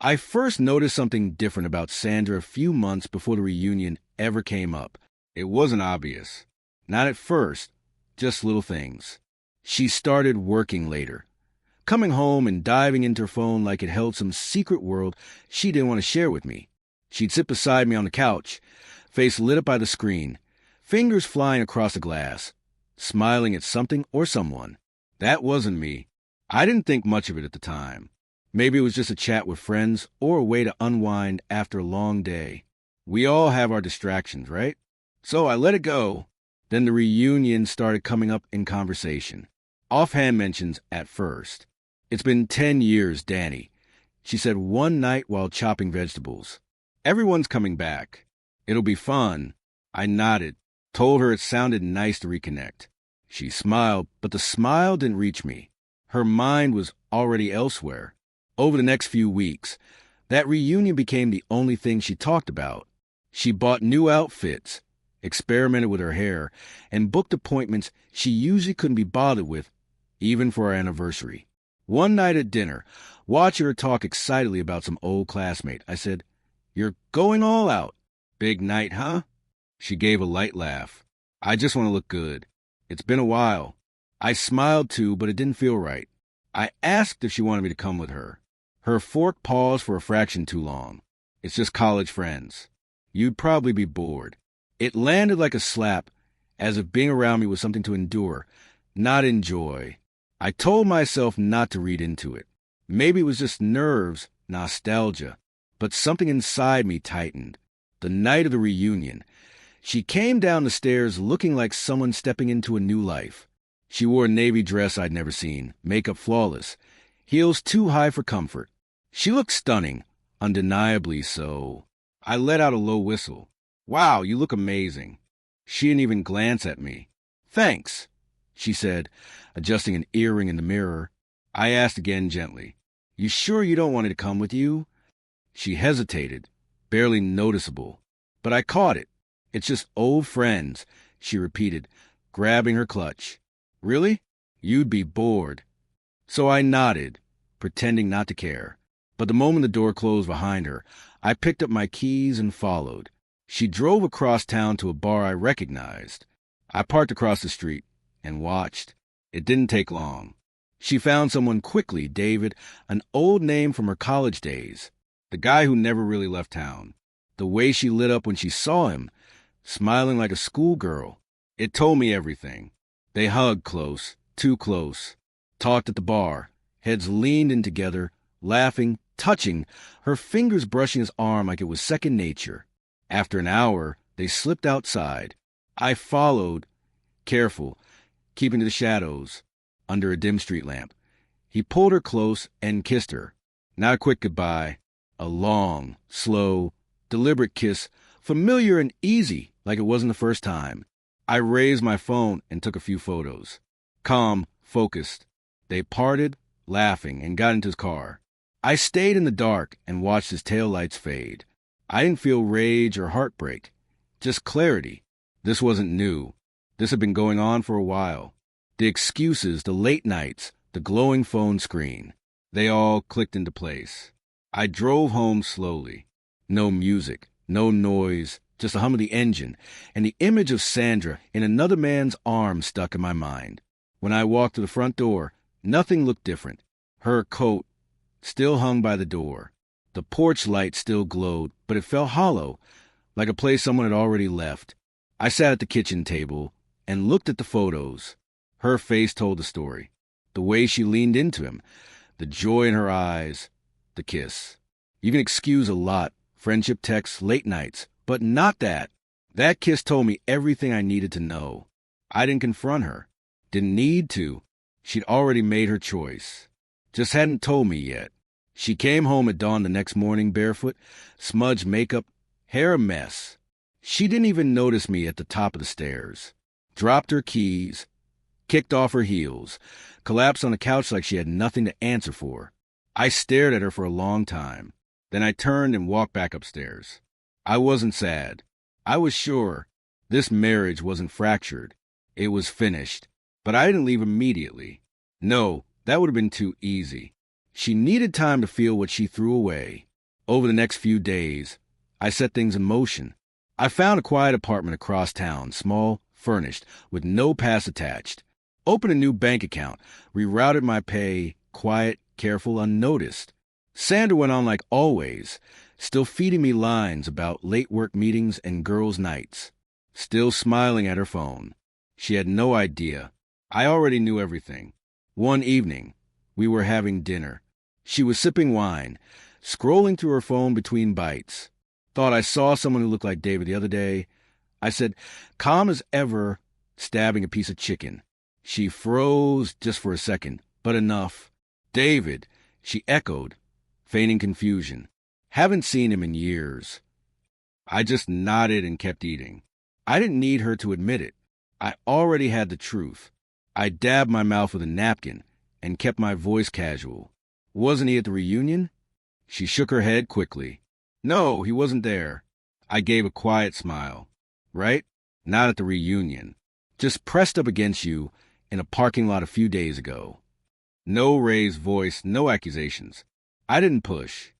I first noticed something different about Sandra a few months before the reunion ever came up. It wasn't obvious. Not at first, just little things. She started working later, coming home and diving into her phone like it held some secret world she didn't want to share with me. She'd sit beside me on the couch, face lit up by the screen, fingers flying across the glass, smiling at something or someone. That wasn't me. I didn't think much of it at the time. Maybe it was just a chat with friends or a way to unwind after a long day. We all have our distractions, right? So I let it go. Then the reunion started coming up in conversation. Offhand mentions at first. It's been 10 years, Danny, she said one night while chopping vegetables. Everyone's coming back. It'll be fun. I nodded, told her it sounded nice to reconnect. She smiled, but the smile didn't reach me. Her mind was already elsewhere. Over the next few weeks, that reunion became the only thing she talked about. She bought new outfits, experimented with her hair, and booked appointments she usually couldn't be bothered with, even for our anniversary. One night at dinner, watching her talk excitedly about some old classmate, I said, "You're going all out. Big night, huh?" She gave a light laugh. "I just want to look good. It's been a while." I smiled too, but it didn't feel right. I asked if she wanted me to come with her. Her fork paused for a fraction too long. "It's just college friends. You'd probably be bored." It landed like a slap, as if being around me was something to endure, not enjoy. I told myself not to read into it. Maybe it was just nerves, nostalgia, but something inside me tightened. The night of the reunion, she came down the stairs looking like someone stepping into a new life. She wore a navy dress I'd never seen, makeup flawless, heels too high for comfort. She looked stunning, undeniably so. I let out a low whistle. "Wow, you look amazing." She didn't even glance at me. "Thanks," she said, adjusting an earring in the mirror. I asked again gently, "You sure you don't want me to come with you?" She hesitated, barely noticeable. But I caught it. "It's just old friends," she repeated, grabbing her clutch. "Really? You'd be bored." So I nodded, pretending not to care. But the moment the door closed behind her, I picked up my keys and followed. She drove across town to a bar I recognized. I parked across the street and watched. It didn't take long. She found someone quickly, David, an old name from her college days. The guy who never really left town. The way she lit up when she saw him, smiling like a schoolgirl. It told me everything. They hugged close, too close. Talked at the bar, heads leaned in together, laughing, touching, her fingers brushing his arm like it was second nature. After an hour, they slipped outside. I followed, careful, keeping to the shadows, under a dim street lamp. He pulled her close and kissed her. Not a quick goodbye. A long, slow, deliberate kiss, familiar and easy, like it wasn't the first time. I raised my phone and took a few photos. Calm, focused. They parted, laughing, and got into his car. I stayed in the dark and watched his taillights fade. I didn't feel rage or heartbreak, just clarity. This wasn't new. This had been going on for a while. The excuses, the late nights, the glowing phone screen, they all clicked into place. I drove home slowly. No music, no noise, just the hum of the engine, and the image of Sandra in another man's arms stuck in my mind. When I walked to the front door, nothing looked different. Her coat still hung by the door. The porch light still glowed, but it felt hollow, like a place someone had already left. I sat at the kitchen table and looked at the photos. Her face told the story. The way she leaned into him, the joy in her eyes, the kiss. You can excuse a lot, friendship texts, late nights, but not that. That kiss told me everything I needed to know. I didn't confront her. Didn't need to. She'd already made her choice. Just hadn't told me yet. She came home at dawn the next morning barefoot, smudged makeup, hair a mess. She didn't even notice me at the top of the stairs. Dropped her keys, kicked off her heels, collapsed on the couch like she had nothing to answer for. I stared at her for a long time. Then I turned and walked back upstairs. I wasn't sad. I was sure this marriage wasn't fractured. It was finished. But I didn't leave immediately. No, that would have been too easy. She needed time to feel what she threw away. Over the next few days, I set things in motion. I found a quiet apartment across town, small, furnished, with no pass attached. Opened a new bank account, rerouted my pay, quiet, careful, unnoticed. Sandra went on like always, still feeding me lines about late work meetings and girls' nights. Still smiling at her phone. She had no idea. I already knew everything. One evening, we were having dinner. She was sipping wine, scrolling through her phone between bites. Thought I saw someone who looked like David the other day. I said, calm as ever, stabbing a piece of chicken. She froze just for a second, but enough. David, she echoed, feigning confusion. Haven't seen him in years. I just nodded and kept eating. I didn't need her to admit it. I already had the truth. I dabbed my mouth with a napkin and kept my voice casual. Wasn't he at the reunion? She shook her head quickly. No, he wasn't there. I gave a quiet smile. Right? Not at the reunion. Just pressed up against you in a parking lot a few days ago. No raised voice, no accusations. I didn't push.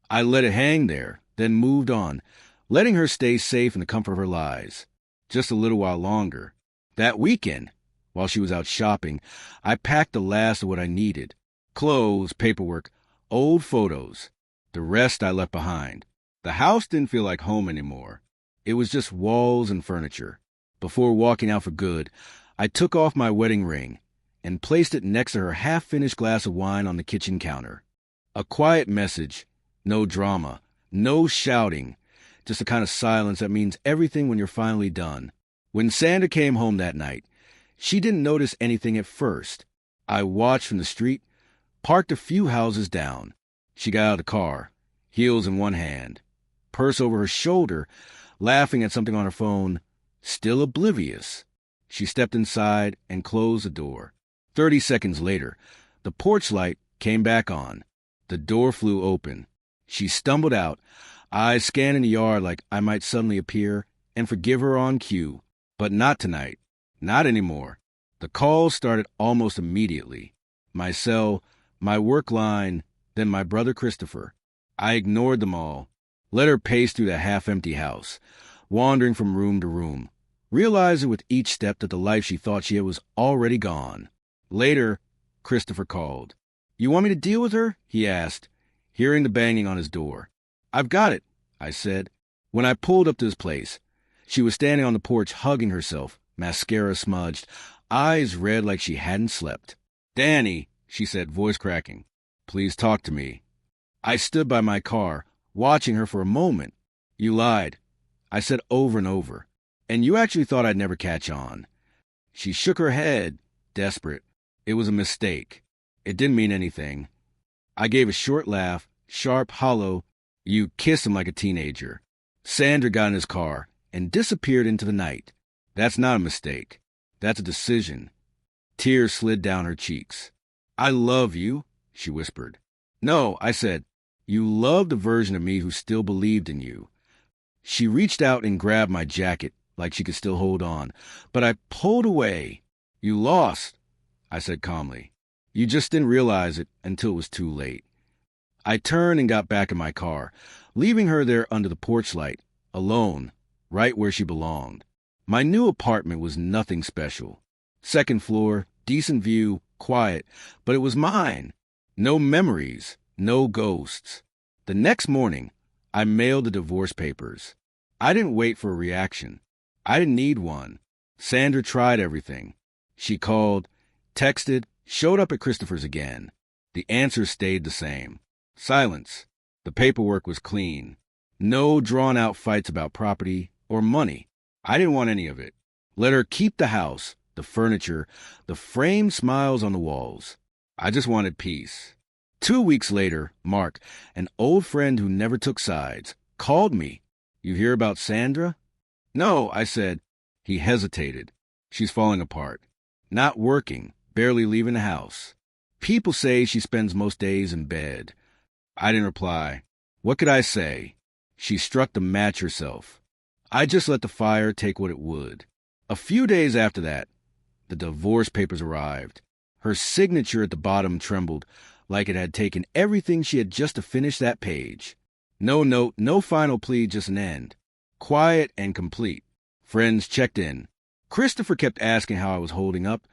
I let it hang there, then moved on, letting her stay safe in the comfort of her lies. Just a little while longer. That weekend, while she was out shopping, I packed the last of what I needed. Clothes, paperwork, old photos. The rest I left behind. The house didn't feel like home anymore. It was just walls and furniture. Before walking out for good, I took off my wedding ring and placed it next to her half-finished glass of wine on the kitchen counter. A quiet message, no drama, no shouting, just the kind of silence that means everything when you're finally done. When Sandra came home that night, she didn't notice anything at first. I watched from the street, parked a few houses down. She got out of the car, heels in one hand, purse over her shoulder, laughing at something on her phone, still oblivious. She stepped inside and closed the door. 30 seconds later, the porch light came back on. The door flew open. She stumbled out, eyes scanning the yard like I might suddenly appear and forgive her on cue. But not tonight. Not anymore. The calls started almost immediately. My cell, my work line, then my brother Christopher. I ignored them all, let her pace through the half-empty house, wandering from room to room, realizing with each step that the life she thought she had was already gone. Later, Christopher called. You want me to deal with her? He asked, hearing the banging on his door. I've got it, I said. When I pulled up to his place, she was standing on the porch hugging herself, mascara smudged, eyes red like she hadn't slept. Danny, she said, voice cracking, please talk to me. I stood by my car, watching her for a moment. You lied, I said over and over, and you actually thought I'd never catch on. She shook her head, desperate. It was a mistake. It didn't mean anything. I gave a short laugh, sharp, hollow. You kissed him like a teenager. Sandra got in his car and disappeared into the night. That's not a mistake. That's a decision. Tears slid down her cheeks. I love you, she whispered. No, I said, you loved the version of me who still believed in you. She reached out and grabbed my jacket like she could still hold on, but I pulled away. You lost, I said calmly. You just didn't realize it until it was too late. I turned and got back in my car, leaving her there under the porch light, alone, right where she belonged. My new apartment was nothing special. Second floor, decent view, quiet, but it was mine. No memories, no ghosts. The next morning, I mailed the divorce papers. I didn't wait for a reaction. I didn't need one. Sandra tried everything. She called, texted, showed up at Christopher's again. The answers stayed the same. Silence. The paperwork was clean. No drawn-out fights about property or money. I didn't want any of it. Let her keep the house, the furniture, the framed smiles on the walls. I just wanted peace. 2 weeks later, Mark, an old friend who never took sides, called me. You hear about Sandra? No, I said. He hesitated. She's falling apart. Not working, barely leaving the house. People say she spends most days in bed. I didn't reply. What could I say? She struck the match herself. I just let the fire take what it would. A few days after that, the divorce papers arrived. Her signature at the bottom trembled, like it had taken everything she had just to finish that page. No note, no final plea, just an end. Quiet and complete. Friends checked in. Christopher kept asking how I was holding up,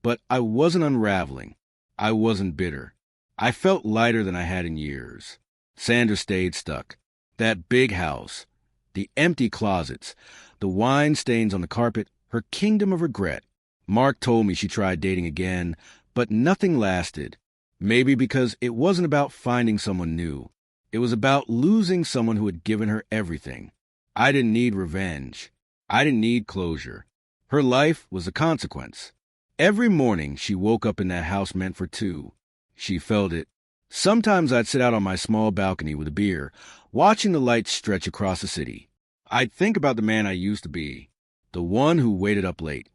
but I wasn't unraveling. I wasn't bitter. I felt lighter than I had in years. Sandra stayed stuck. That big house, the empty closets, the wine stains on the carpet, her kingdom of regret. Mark told me she tried dating again, but nothing lasted. Maybe because it wasn't about finding someone new. It was about losing someone who had given her everything. I didn't need revenge. I didn't need closure. Her life was a consequence. Every morning she woke up in that house meant for two. She felt it. Sometimes I'd sit out on my small balcony with a beer, watching the lights stretch across the city. I'd think about the man I used to be, the one who waited up late,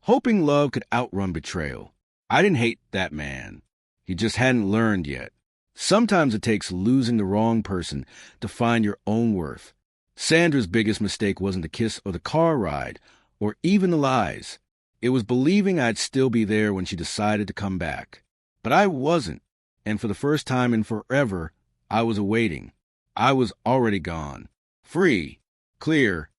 hoping love could outrun betrayal. I didn't hate that man. He just hadn't learned yet. Sometimes it takes losing the wrong person to find your own worth. Sandra's biggest mistake wasn't the kiss or the car ride, or even the lies. It was believing I'd still be there when she decided to come back. But I wasn't, and for the first time in forever, I was awaiting. I was already gone. Free, clear,